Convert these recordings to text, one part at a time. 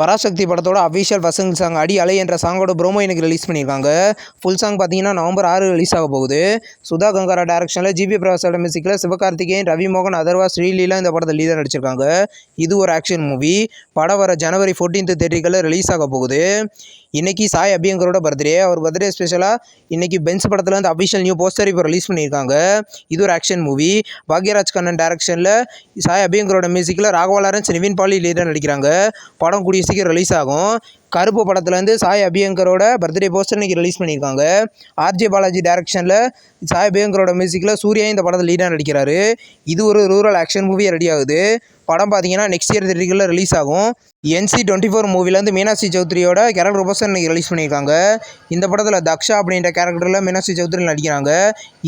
பராசக்தி படத்தோட official first song அடி அலை என்ற சாங்கோட ப்ரோமோ எனக்கு ரிலீஸ் பண்ணியிருக்காங்க. ஃபுல் சாங் பார்த்தீங்கன்னா நவம்பர் 6 ரிலீஸ் ஆக போகுது. சுதா கங்காரா டைரக்ஷனில் ஜிபி பிரகாஷோட மியூசிக்கில் சிவகார்த்திகேயன், ரவி மோகன், அதர்வா, ஸ்ரீலீலா இந்த படத்தை லீடர் நடிச்சிருக்காங்க. இது ஒரு ஆக்ஷன் மூவி. படம் வர ஜனவரி 14 தேதிகளில் ரிலீஸ் ஆக போகுது. இன்றைக்கி சாய் அபியங்கரோட பர்த்டே. அவர் பர்த்டே ஸ்பெஷலாக இன்றைக்கி பென்ஸ் படத்தில் வந்து அஃபிஷியல் நியூ போஸ்டர் இப்போ ரிலீஸ் பண்ணியிருக்காங்க. இது ஒரு ஆக்ஷன் மூவி. பாக்யராஜ் கண்ணன் டைரக்ஷனில் சாய் அபியங்கரோட மியூசிக்கில் ராகவா லாரன்ஸ், நிவின் பாலி லீடர் நடிக்கிறாங்க. படம் கூடிய சீக்கிரம் ரிலீஸ் ஆகும். கருப்பு படத்துலேருந்து சாய் அபியங்கரோட பர்த்டே போஸ்டர் இன்றைக்கி ரிலீஸ் பண்ணியிருக்காங்க. ஆர்ஜே பாலாஜி டைரக்ஷனில் சாய் அபியங்கரோட மியூசிக்கில் சூர்யா இந்த படத்தில் லீடாக நடிக்கிறாரு. இது ஒரு ரூரல் ஆக்ஷன் மூவி ரெடி ஆகுது. படம் பார்த்தீங்கன்னா நெக்ஸ்ட் இயர் தேதிகளில் ரிலீஸ் ஆகும். NC-24 மூவிலேருந்து மீனாட்சி சௌத்ரியோட கேரக்டர் போஸ்டர் இன்றைக்கி ரிலீஸ் பண்ணியிருக்காங்க. இந்த படத்தில் தக்ஷா அப்படின்ற கேரக்டரில் மீனாட்சி சௌத்ரி நடிக்கிறாங்க.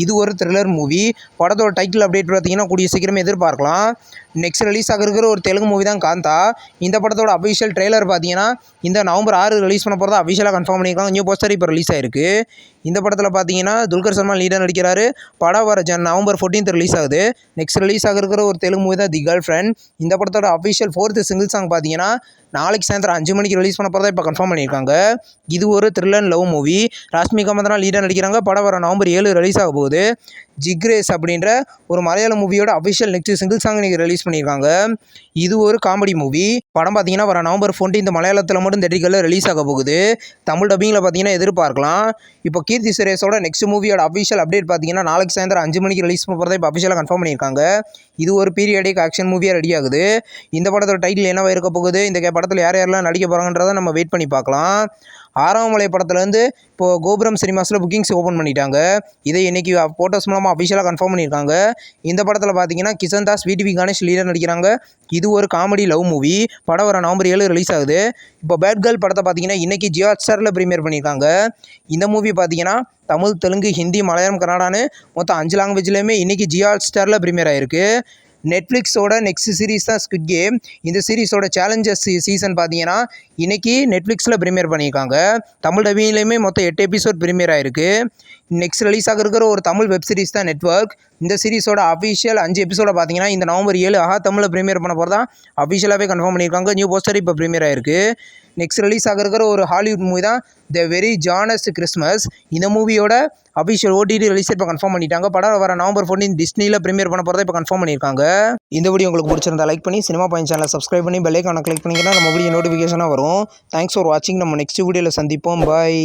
இது ஒரு த்ரில்லர் மூவி. படத்தோட டைட்டில் அப்டேட் பார்த்தீங்கன்னா கூடிய சீக்கிரமே எதிர்பார்க்கலாம். நெக்ஸ்ட் ரிலீஸ் ஆகிருக்கிற ஒரு தெலுங்கு மூவி தான் காந்தா. இந்த படத்தோட அஃபிஷியல் ட்ரெய்லர் பார்த்தீங்கன்னா இந்த நவம்பர் 6 ரிலீஸ் பண்ண போகிறதா அஃபிஷியலாக கன்ஃபார்ம் பண்ணியிருக்காங்க. நியூ போஸ்டர் இப்போ ரிலீஸ் ஆயிருக்கு. இந்த படத்தில் பார்த்தீங்கன்னா துல்கர் சல்மான் லீடர் நடிக்கிறாரு. படம் வர நவம்பர் 14 ரிலீஸ் ஆகுது. நெக்ஸ்ட் ரிலீஸ் ஆகிருக்கிற ஒரு தெலுங்கு மூவி தான் தி கேர்ள் ஃப்ரெண்ட். இந்த படத்தோட அஃபிஷியல் 4th சிங்கிள் சாங் பார்த்தீங்கன்னா நாளைக்கு சாயந்தரம் 5 மணிக்கு ரிலீஸ் பண்ண போகிறதா இப்போ கன்ஃபார்ம் பண்ணியிருக்காங்க. இது ஒரு thriller love movie. Rashmika Mandanna leader நடிக்கிறாங்க. படம் வர நவம்பர் 7 ரிலீஸ் ஆக போகுது. ஜிக்ரேஸ் அப்படின்ற ஒரு மலையாள மூவியோட அஃபிஷியல் நெக்ஸ்ட் சிங்கிள் சாங் இன்றைக்கி ரிலீஸ் பண்ணியிருக்காங்க. இது ஒரு காமெடி மூவி. படம் பார்த்தீங்கன்னா வர நவம்பர் 14 மலையாளத்தில் மட்டும் தேதிகளில் ரிலீஸ் ஆக போகுது. தமிழ் டப்பிங்கில் பார்த்தீங்கன்னா எதிர்பார்க்கலாம். இப்போ கீர்த்தி சுரேஷோட நெக்ஸ்ட் மூவியோட அஃபிஷியல் அப்டேட் பார்த்தீங்கன்னா நாளைக்கு சாயந்தரம் 5 மணிக்கு ரிலீஸ் பண்ண போகிறதா இப்போ அஃபிஷியலாக கன்ஃபார்ம் பண்ணியிருக்காங்க. இது ஒரு பீரியடிக் ஆக்ஷன் மூவியாக ரெடி ஆகுது. இந்த படத்தோட டைட்டில் என்னவா இருக்க போகுது, இந்த படத்தில் யார் யாரெல்லாம் நடிக்க போகிறாங்கன்றதை நம்ம வெயிட் பண்ணி பார்க்கலாம். 6ஆம் மலை படத்துலேருந்து இப்போது கோபுரம் சினிமாஸில் புக்கிங்ஸ் ஓப்பன் பண்ணிட்டாங்க. இதை இன்றைக்கி ஃபோட்டோஸ் மூலமாக அஃபிஷியலாக கன்ஃபார்ம் பண்ணியிருக்காங்க. இந்த படத்தில் பார்த்தீங்கன்னா கிஷன் தாஸ், VTV கணேஷ் லீடர் நடிக்கிறாங்க. இது ஒரு காமெடி லவ் மூவி. படம் வர நவம்பர் 7 ரிலீஸ் ஆகுது. இப்போ பேட் கேர்ள் படத்தை பார்த்தீங்கன்னா இன்றைக்கி ஜியோ ஹாட்ஸ்டாரில் ப்ரீமியர் பண்ணியிருக்காங்க. இந்த மூவி பார்த்தீங்கன்னா தமிழ், தெலுங்கு, ஹிந்தி, மலையாளம், கன்னடான்னு மொத்தம் 5 லாங்குவேஜ்லேயுமே இன்றைக்கி ஜியோ ஹாட்ஸ்டாரில் ப்ரீமியர் ஆயிருக்கு. நெட்ஃப்ளிக்ஸோட நெக்ஸ்ட் சீரிஸ் தான் ஸ்குவிட் கேம். இந்த சீரிஸோட சேலஞ்சஸ் சீசன் பார்த்தீங்கன்னா இன்றைக்கி நெட்ஃப்ளிக்ஸில் ப்ரீமியர் பண்ணியிருக்காங்க. தமிழ் டப்பிங்லேயுமே மொத்தம் 8 எபிசோட் ப்ரீமியர் ஆயிருக்கு. நெக்ஸ்ட் ரிலீஸ் ஆகிருக்கிற ஒரு தமிழ் வெப் சீரிஸ் தான் நெட்வொர்க். இந்த சீரிஸோட அஃபிஷியல் 5 எபிசோட பார்த்தீங்கன்னா இந்த நவம்பர் 7 தமிழில் ப்ரீமியர் பண்ண போகிறதா அஃபிஷியலாகவே கன்ஃபார்ம் பண்ணியிருக்காங்க. நியூ போஸ்டர் இப்போ ப்ரீமியர் ஆயிருக்கு. நெக்ஸ்ட் ரிலீஸ் ஆகிருக்கிற ஒரு ஹாலிவுட் மூவி தான் த வெரி ஜானஸ்ட் கிறிஸ்மஸ். இந்த மூவியோட அஃபிஷியல் OTT ரிலீஸ் இப்போ கன்ஃபார்ம் பண்ணிட்டாங்க. படம் வர நவம்பர் 14 டிஸ்னியில் ப்ரீமியர் பண்ண போகிறதா இப்போ கன்ஃபார்ம் பண்ணியிருக்காங்க. இந்த வீடியோ உங்களுக்கு பிடிச்சிருந்தா லைக் பண்ணி சினிமா பாயிண்ட் சேனலை சப்ஸ்கிரைப் பண்ணி பெல் ஐகானை கிளிக் பண்ணிங்கன்னா நம்ம வீடியோ நோட்டிஃபிகேஷனாக வரும். தேங்க்ஸ் ஃபார் வாட்சிங். நம்ம நெக்ஸ்ட் வீடியோவில் சந்திப்போம். பாய்.